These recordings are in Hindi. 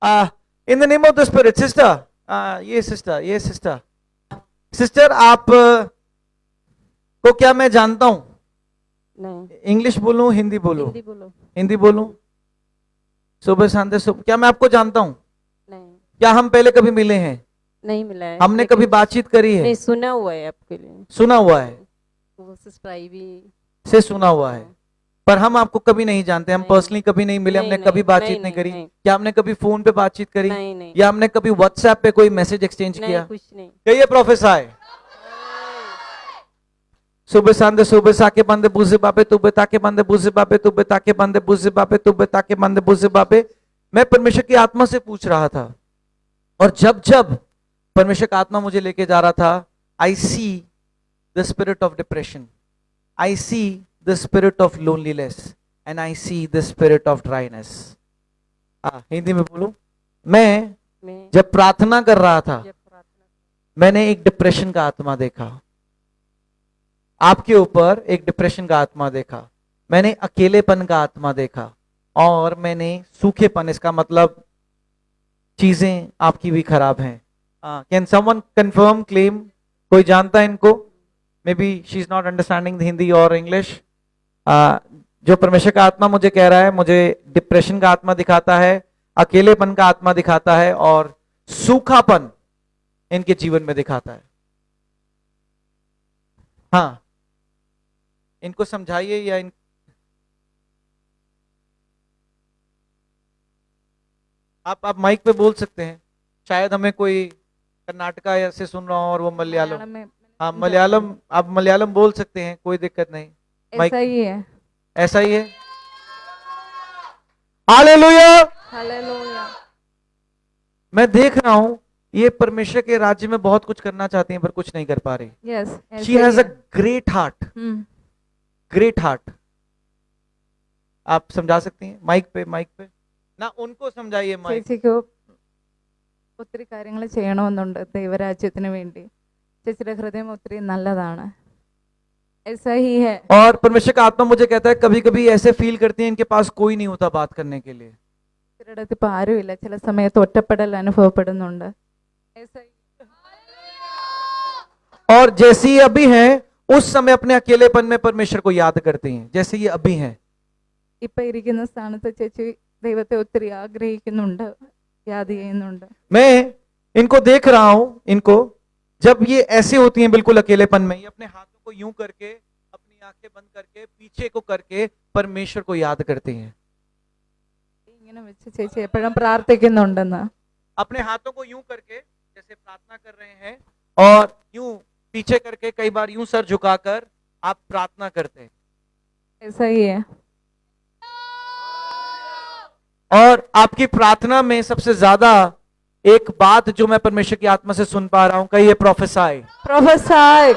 In the name of the spirit sister, ये सिस्टर सिस्टर आप को क्या मैं जानता हूं? नहीं। इंग्लिश बोलूं हिंदी बोलूं? हिंदी बोलो। हिंदी बोलूं। सुबह शांति सुबह, क्या मैं आपको जानता हूं? नहीं। क्या हम पहले कभी मिले हैं? नहीं मिला है, हमने लेकिन कभी बातचीत करी है? नहीं, सुना हुआ है आपके लिए। सुना हुआ है, वो सिस्टर आई भी से सुना हुआ है, हाँ। पर हम आपको कभी नहीं जानते, हम नहीं पर्सनली कभी नहीं मिले, नहीं हमने नहीं कभी नहीं बातचीत नहीं नहीं करी। नहीं क्या हमने कभी फोन पे बातचीत करी? नहीं नहीं या हमने कभी व्हाट्सएप पे कोई मैसेज एक्सचेंज नहीं, किया? कुछ नहीं। कहिए प्रोफेसर। सुबह सांदे सुबह साके बंदे बुझे बाबे तुबे ताके बंदे बुझे बाबे तुबे ताके बंदे बुझे बाबे तुबे ताके बंदे बुझे बाबे। मैं परमेश्वर की आत्मा से पूछ रहा था, और जब जब परमेश्वर का आत्मा मुझे लेके जा रहा था, I see the spirit of depression, I see the spirit of loneliness, and I see the spirit of dryness. Hindi में बोलूं, मैं जब प्रार्थना कर रहा था, मैंने एक डिप्रेशन का आत्मा देखा, आपके ऊपर एक डिप्रेशन का आत्मा देखा, मैंने अकेलेपन का आत्मा देखा, और मैंने सूखेपन, इसका मतलब चीजें आपकी भी खराब हैं। Can someone confirm claim? कोई जानता है इनको? May be she is not understanding the Hindi और इंग्लिश। जो परमेश्वर का आत्मा मुझे कह रहा है, मुझे डिप्रेशन का आत्मा दिखाता है, अकेलेपन का आत्मा दिखाता है, और सूखापन इनके जीवन में दिखाता है। हाँ, इनको समझाइए, या आप माइक पे बोल सकते हैं, शायद हमें कोई कर्नाटका या से सुन रहा हो और वो मलयालम। में हाँ मलयालम, आप मलयालम बोल सकते हैं, कोई दिक्कत नहीं। ऐसा ही है। ऐसा ही है। हालेलुया। हालेलुया। मैं देख रहा हूं ये परमेश्वर के राज्य में बहुत कुछ करना चाहती हैं, पर कुछ नहीं कर पा रही। Yes, she has a great heart, great heart. आप समझा सकती हैं माइक पे ना, उनको समझाइए माइक। ചേച്ചിക്ക് ഒത്തിരി കാര്യങ്ങൾ ചെയ്യണമെന്നുണ്ട് ദൈവരാജ്യത്തിന് വേണ്ടി. ചേച്ചിയുടെ ഹൃദയം ഒത്തിരി നല്ലതാണ്. ऐसा ही है। और परमेश्वर का आत्मा मुझे कहता है कभी कभी ऐसे फील करती हैं इनके पास कोई नहीं होता बात करने के लिए। ചിലയിടത്ത് ഇപ്പൊ ആരുമില്ല, ചില സമയത്ത് ഒറ്റപ്പെടൽ അനുഭവപ്പെടുന്നുണ്ട്. ऐसा ही। और जैसी ये अभी हैं, उस समय अपने अकेलेपन में परमेश्वर को याद करती हैं, जैसे ये अभी हैं। ഇപ്പൊ ഇരിക്കുന്ന സ്ഥാനത്ത് ചേച്ചി ദൈവത്തെ ഒത്തിരി ആഗ്രഹിക്കുന്നുണ്ട്, യാद ചെയ്യുന്നുണ്ട്. मैं इनको देख रहा हूं, इनको जब ये ऐसे होती हैं बिल्कुल अकेलेपन में, ये अपने हाथों को यूं करके, अपनी आंखें बंद करके, पीछे को करके परमेश्वर को याद करती हैं। ഇങ്ങനെ വെച്ച് ചേച്ചി എപ്പോഴും പ്രാർത്ഥിക്കുന്നുണ്ടെന്ന്. अपने हाथों को यूं करके जैसे प्रार्थना कर रहे हैं, और यूं पीछे करके, कई बार यूं सर झुकाकर आप प्रार्थना करते हैं। ऐसा ही है। और आपकी प्रार्थना में सबसे ज्यादा एक बात जो मैं परमेश्वर की आत्मा से सुन पा रहा हूं, कहिए प्रोफेसाई। प्रोफेसाई।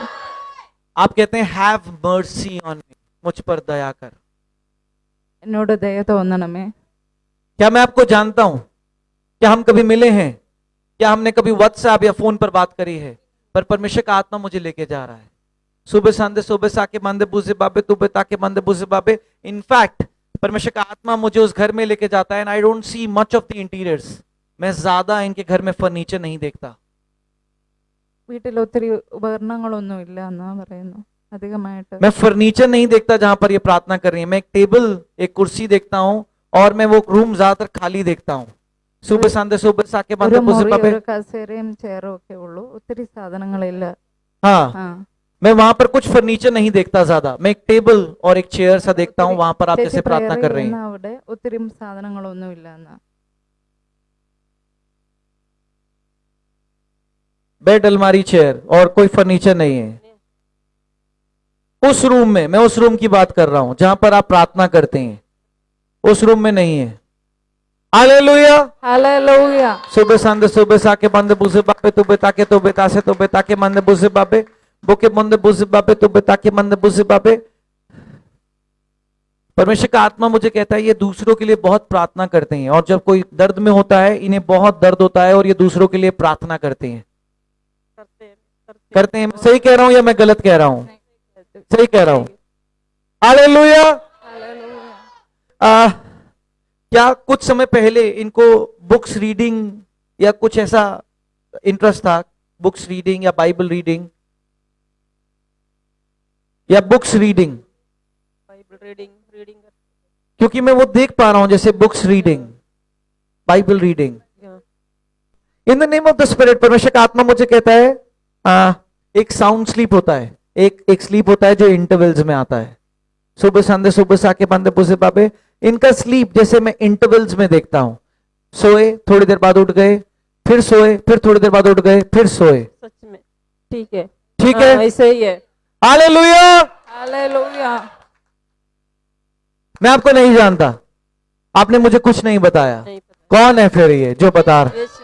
आप कहते हैं हैव मर्सी ऑन मी, मुझ पर दया कर। എന്നോട് ദയ തോന്നണമേ. क्या मैं आपको जानता हूं? क्या हम कभी मिले हैं? क्या हमने कभी व्हाट्सएप या फोन पर बात करी है? पर परमेश्वर का आत्मा मुझे लेके जा रहा है। सुबह सांदे सुबह साके मंदे बुझे बाबे तुबे ताके मंदे बुझे बाबे। इनफैक्ट परमेश्वर का आत्मा मुझे उस घर में लेके जाता है, and I don't see much of the interiors. मैं ज्यादा इनके घर में फर्नीचर नहीं देखता। വീട്ടിൽ ഒത്തിരി ഉപകരണങ്ങളൊന്നും ഇല്ല എന്നാ പറയുന്നു, അധികമായിട്ട്. मैं फर्नीचर नहीं देखता जहां पर ये प्रार्थना कर रही है। मैं एक टेबल, एक कुर्सी देखता हूं, और मैं वो रूम ज्यादातर खाली देखता हूं। सुबह सांदे सुबह साके ഒരു मंदे बुझे മുറി, बाबे। ഒരു കസേരയും ചെയറും ഒക്കെ ഉള്ളൂ, ഒത്തിരി സാധനങ്ങളില്ല. हाँ, हाँ, मैं वहां पर कुछ फर्नीचर नहीं देखता ज्यादा, मैं एक टेबल और एक चेयर सा देखता हूं, वहां पर आप ചേച്ചി जैसे प्रार्थना prayer कर रही ചെയ്യുന്ന हैं। അവിടെ ഒത്തിരി സാധനങ്ങളൊന്നും ഇല്ല എന്നാ. बेड, अलमारी, चेयर, और कोई फर्नीचर नहीं है उस रूम में। मैं उस रूम की बात कर रहा हूं जहां पर आप प्रार्थना करते हैं, उस रूम में नहीं है। हालेलुया। हालेलुया। सुबह सांदे सुबह साके मंदे बुझे बाबे तुबे ताके तुबे तासे तुबे ताके मंदे बुझे बाबे बुके मंदे बुझे बाबे तुबे ताके मंदे बुझे बाबे। परमेश्वर का आत्मा मुझे कहता है ये दूसरों के लिए बहुत प्रार्थना करते हैं, और जब कोई दर्द में होता है, इन्हें बहुत दर्द होता है, और ये दूसरों के लिए प्रार्थना करते हैं। करते हैं। मैं सही कह रहा हूं या मैं गलत कह रहा हूं? सही कह रहा हूं। हालेलुया। क्या कुछ समय पहले इनको बुक्स रीडिंग या कुछ ऐसा इंटरेस्ट था, बुक्स रीडिंग या बाइबल रीडिंग या बुक्स रीडिंग? बाइबल रीडिंग क्योंकि मैं वो देख पा रहा हूं जैसे books reading, Bible reading. In the name of the spirit, परमेश्वर का आत्मा मुझे कहता है एक साउंड स्लीप होता है, एक स्लीप होता है जो इंटरवल्स में आता है, सुबह संध्या सुबह साके बंदे बुझे बाबे। इनका स्लीप जैसे मैं इंटरवल्स में देखता हूं, सोए थोड़ी देर बाद उठ गए, फिर सोए, फिर थोड़ी देर बाद उठ गए, फिर सोए। सच में ठीक है, ठीक है, ऐसे ही है। हालेलुया। हालेलुया। मैं आपको नहीं जानता, आपने मुझे कुछ नहीं बताया, नहीं पता। कौन है फिर ये जो बता रहा? यीशु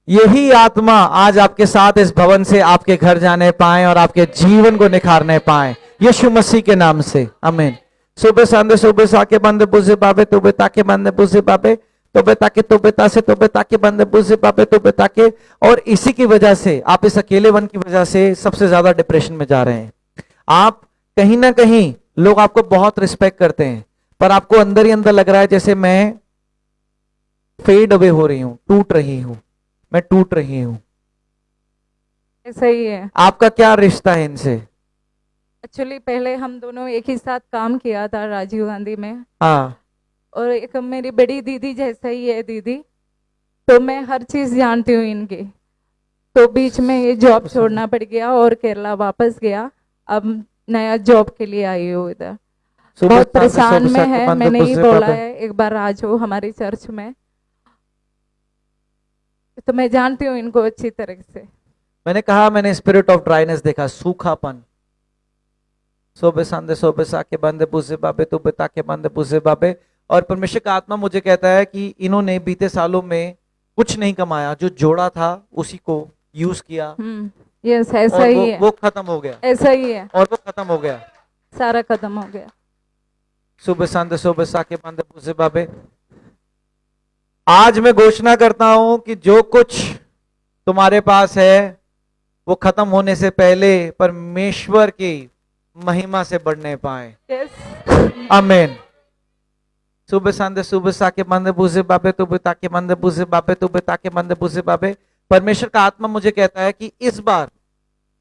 यही आत्मा आज आपके साथ इस भवन से आपके घर जाने पाए और आपके जीवन को निखारने पाए, यीशु मसीह के नाम से, आमीन। सुबह संदे सुबह साके बंदे बुझे बाबे, तुबे ताके बंदे बुझे बाबे, तुबे ताके तुबे तासे तुबे ताके बंदे बुझे बाबे, तुबे ताके। और इसी की वजह से, आप इस अकेलेपन की वजह से सबसे ज्यादा डिप्रेशन में जा रहे हैं। आप कहीं ना कहीं, लोग आपको बहुत रिस्पेक्ट करते हैं, पर आपको अंदर ही अंदर लग रहा है जैसे मैं फेड अवे हो रही हूं, टूट रही हूं, मैं टूट रही हूं। ऐसा ही है। आपका क्या रिश्ता है इनसे? एक्चुअली पहले हम दोनों एक ही साथ काम किया था राजीव गांधी में, हाँ, और एक मेरी बड़ी दीदी जैसा ही है दीदी, तो मैं हर चीज जानती हूँ इनकी। तो बीच में ये जॉब छोड़ना पड़ गया और केरला वापस गया, अब नया जॉब के लिए आई हूँ इधर। बहुत परेशान में है, मैंने ही बोला है एक बार आ जाओ हमारी चर्च में, तो मैं जानती हूँ इनको अच्छी तरह से। मैंने कहा, मैंने स्पिरिट ऑफ ड्राइनेस देखा, सूखापन। सोबे संदे सोबे साके बंदे बुझे बाबे, तुबे ताके बंदे बुझे बाबे। और परमेश्वर का आत्मा मुझे कहता है कि इन्होंने बीते सालों में कुछ नहीं कमाया, जो जोड़ा था उसी को यूज किया, यस ऐसा और ही है, वो खत्म हो गया, ऐसा ही है, और वो खत्म हो गया, सारा खत्म हो गया। सुबह संदे सुबह साके बंदे बुझे बाबे। आज मैं घोषणा करता हूं कि जो कुछ तुम्हारे पास है वो खत्म होने से पहले परमेश्वर की महिमा से बढ़ने पाए, यस आमीन। सुबह संदे सुबह साके बंदे बुझे बाबे, तुबे ताके बंदे बुझे बाबे, तुबे ताके बंदे बुझे बाबे। परमेश्वर का आत्मा मुझे कहता है कि इस बार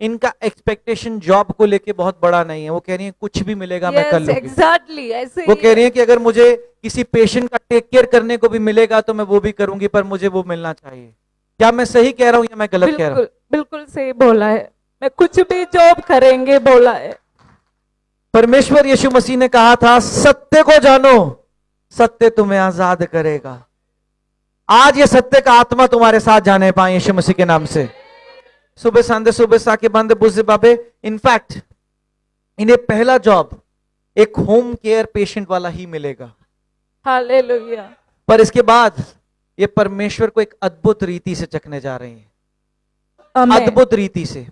इनका एक्सपेक्टेशन जॉब को लेके बहुत बड़ा नहीं है। वो कह रही है कुछ भी मिलेगा मैं कर यस लूंगी। एग्जैक्टली ऐसे वो ही कह रही है कि अगर मुझे किसी पेशेंट का टेक केयर करने को भी मिलेगा तो मैं वो भी करूंगी, पर मुझे वो मिलना चाहिए। क्या मैं सही कह रहा हूं या मैं गलत कह रहा हूं? बिल्कुल बिल्कुल सही बोला है, मैं कुछ भी जॉब करेंगे बोला है। परमेश्वर यीशु मसीह ने कहा था, सत्य को जानो, सत्य तुम्हें आजाद करेगा। आज ये सत्य का आत्मा तुम्हारे साथ जाने पाए यीशु मसीह के नाम से। सुबह संदे सुबह साके बंदे बुझे बाबे। इनफैक्ट इन्हें पहला जॉब एक होम केयर पेशेंट वाला ही मिलेगा, हालेलुया। पर इसके बाद ये परमेश्वर को एक अद्भुत रीति से चखने जा रहे हैं, आमीन। अद्भुत रीति से।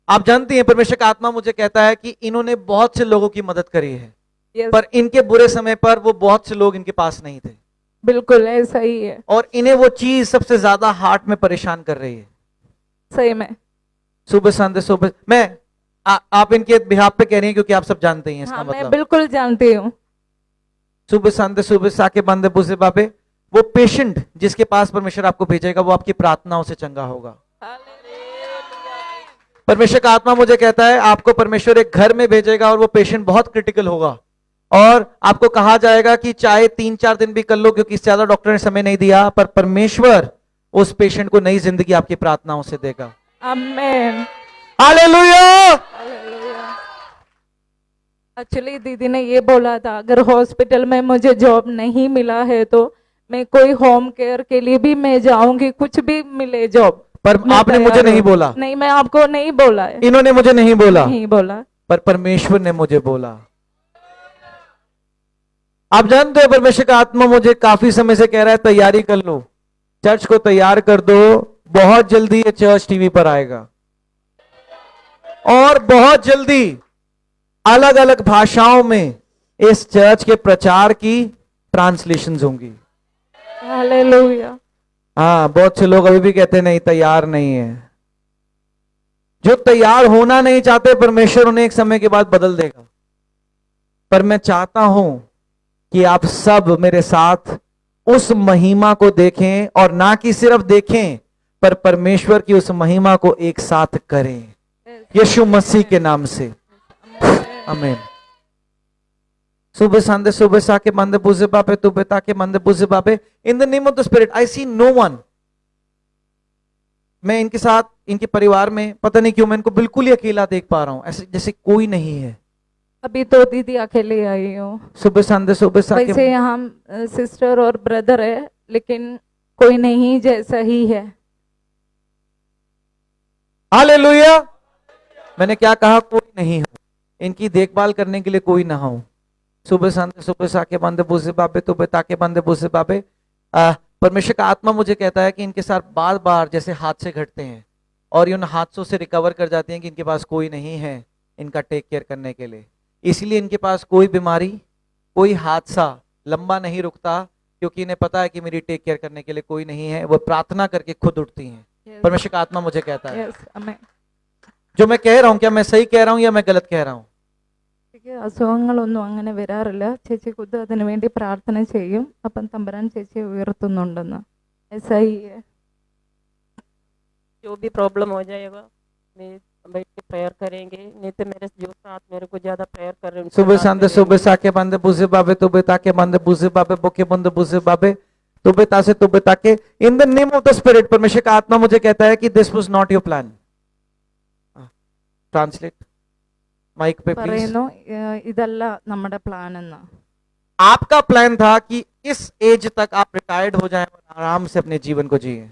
आप जानती हैं, परमेश्वर का आत्मा मुझे कहता है कि इन्होंने बहुत से लोगों की मदद करी है, यस पर इनके बुरे समय पर वो बहुत से लोग इनके पास नहीं थे, बिल्कुल ऐसा ही है, और इन्हें वो चीज सबसे ज्यादा हार्ट में परेशान कर रही है। सही में। सुबह संदे सुबह मैं आप इनके बिहाफ पे कह रही हैं क्योंकि आप सब जानते हैं इसका हाँ मैं मतलब। बिल्कुल जानती हूँ। सुबह संदे सुबह साके बंदे बुझे बाबे। वो पेशेंट जिसके पास परमेश्वर आपको भेजेगा वो आपकी प्रार्थनाओं से चंगा होगा। परमेश्वर का आत्मा मुझे कहता है आपको परमेश्वर एक घर में भेजेगा और वो पेशेंट बहुत क्रिटिकल होगा, और आपको कहा जाएगा कि चाहे 3-4 दिन भी कर लो क्योंकि इससे ज्यादा डॉक्टर ने समय नहीं दिया, पर परमेश्वर उस पेशेंट को नई जिंदगी आपकी प्रार्थनाओं से देगा। आमीन। हालेलुया। एक्चुअली दीदी ने ये बोला था अगर हॉस्पिटल में मुझे जॉब नहीं मिला है तो मैं कोई होम केयर के लिए भी मैं जाऊंगी, कुछ भी मिले जॉब। पर मैं आपने तैयार मुझे नहीं हूँ। बोला, नहीं मैं आपको नहीं बोला है, इन्होंने मुझे नहीं बोला, नहीं बोला। पर परमेश्वर ने मुझे बोला। आप जानते हो परमेश्वर का आत्मा मुझे काफी समय से कह रहा है तैयारी कर लो, चर्च को तैयार कर दो, बहुत जल्दी ये चर्च टीवी पर आएगा और बहुत जल्दी अलग अलग भाषाओं में इस चर्च के प्रचार की ट्रांसलेशंस होंगी। हालेलुया। हाँ, बहुत से लोग अभी भी कहते नहीं तैयार नहीं है। जो तैयार होना नहीं चाहते परमेश्वर उन्हें एक समय के बाद बदल देगा, पर मैं चाहता हूं कि आप सब मेरे साथ उस महिमा को देखें, और ना कि सिर्फ देखें पर परमेश्वर की उस महिमा को एक साथ करें, यीशु मसीह के नाम से, आमीन। Sube sande sube sake mande buze babe tube take mande buze babe. In the name of the Spirit, I see no one. मैं इनके साथ, इनके परिवार में पता नहीं क्यों मैं इनको बिल्कुल ही अकेला देख पा रहा हूं, ऐसे जैसे कोई नहीं है। अभी तो दीदी अकेले आई हूँ। सुबह संदे सुबह साके। वैसे यहाँ सिस्टर और ब्रदर है, लेकिन कोई नहीं जैसा ही है। हालेलुया। मैंने क्या कहा? कोई नहीं हो, इनकी देखभाल करने के लिए कोई ना हो। सुबह संदे सुबह साके बंदे बुझे बाबे तुबे ताके बंदे बुझे बाबे। परमेश्वर का आत्मा मुझे कहता है कि इनके साथ बार बार जैसे हादसे घटते हैं और ये उन हादसों से रिकवर कर जाते हैं कि इनके पास कोई नहीं है इनका टेक केयर करने के लिए। इसलिए इनके पास कोई बीमारी, कोई हादसा लंबा नहीं रुकता, क्योंकि इन्हें पता है कि मेरी टेक केयर करने के लिए कोई नहीं है। वो प्रार्थना करके खुद उठती हैं। परमेश्वर का आत्मा मुझे कहता है। जो मैं कह रहा हूँ, क्या मैं सही कह रहा हूँ या मैं गलत कह रहा हूँ? അസുഖങ്ങളൊന്നും അങ്ങനെ വരാറില്ല. ചേച്ചി खुद അതിനു വേണ്ടി പ്രാർത്ഥന ചെയ്യും. അപ്പം തമ്പുരാൻ ചേച്ചിയെ ഉയർത്തുന്നുണ്ടെന്ന്. ऐसा ही है. जो भी प्रॉब्लम हो जाएगा मैं बैठ के प्रेयर करेंगे, नहीं तो मेरे जो साथ मेरे को ज्यादा प्रेयर कर रहे हैं सुबह संदे सुबह साके बंदे बुझे बाबे तुबे ताके बंदे बुझे बाबे बोके बंदे बुझे बाबे तुबे तासे तुबे ताके। In the name of the spirit, परमेश्वर का आत्मा मुझे कहता है कि this was not your plan. Translate mic पे प्लीज। പറയുന്നു ഇതല്ല നമ്മുടെ പ്ലാൻ എന്ന്. आपका प्लान था कि इस एज तक आप रिटायर्ड हो जाएं और आराम से अपने जीवन को जिए।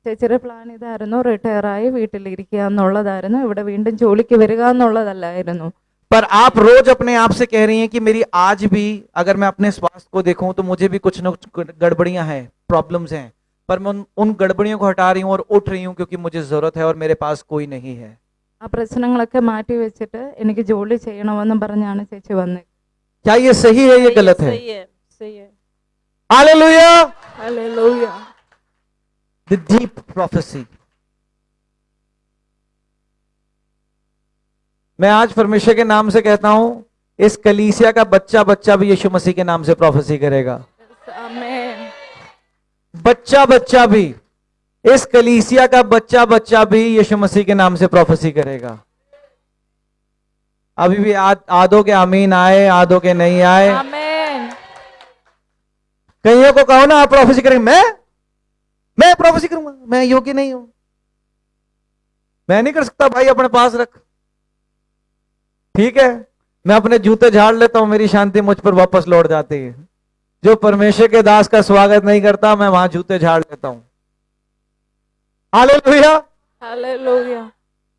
ചേച്ചിയുടെ പ്ലാൻ ഇതായിരുന്നു, റിട്ടയർ ആയി വീട്ടിലിരിക്കുക എന്നുള്ളതായിരുന്നു. ഇവിടെ വീണ്ടും ജോലിക്ക് വരിക എന്നുള്ളതല്ലായിരുന്നു. पर आप रोज अपने आप से कह रही हैं कि मेरी आज भी अगर मैं अपने स्वास्थ्य को देखूं तो मुझे भी कुछ न कुछ गड़बड़ियां हैं, प्रॉब्लम्स हैं, पर मैं उन गड़बड़ियों को हटा रही हूं और उठ रही हूं क्योंकि मुझे जरूरत है और मेरे पास कोई नहीं है। ആ പ്രശ്നങ്ങളൊക്കെ മാറ്റി വെച്ചിട്ട് എനിക്ക് ജോലി ചെയ്യണമെന്നും പറഞ്ഞാണ് ചേച്ചി വന്നത്. क्या ये सही है, ये गलत है? सही है, सही है। Hallelujah. Hallelujah. The deep prophecy. मैं आज परमेश्वर के नाम से कहता हूं, इस कलीसिया का बच्चा बच्चा भी यीशु मसीह के नाम से प्रोफेसी करेगा। आमीन। बच्चा बच्चा भी, इस कलीसिया का बच्चा बच्चा भी यीशु मसीह के नाम से प्रोफेसी करेगा। अभी भी आधों के आमीन आए, आधों के नहीं आए। आमीन। कईयों को कहो ना आप प्रोफेसी करेंगे, मैं प्रोफेसी करूंगा, मैं योग्य नहीं हूं, मैं नहीं कर सकता। भाई अपने पास रख, ठीक है, मैं अपने जूते झाड़ लेता हूं, मेरी शांति मुझ पर वापस लौट जाती है। जो परमेश्वर के दास का स्वागत नहीं करता, मैं वहां जूते झाड़ लेता हूं। हालेलुया। हालेलुया।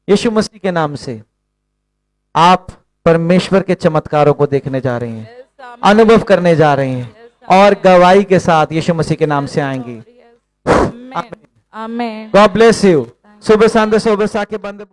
यीशु मसीह के नाम से आप परमेश्वर के चमत्कारों को देखने जा रहे हैं, अनुभव करने जा रहे हैं, और गवाही के साथ यीशु मसीह के नाम से आएंगी। आमीन। God bless you. सुबह सांदे सुबह साके बंदे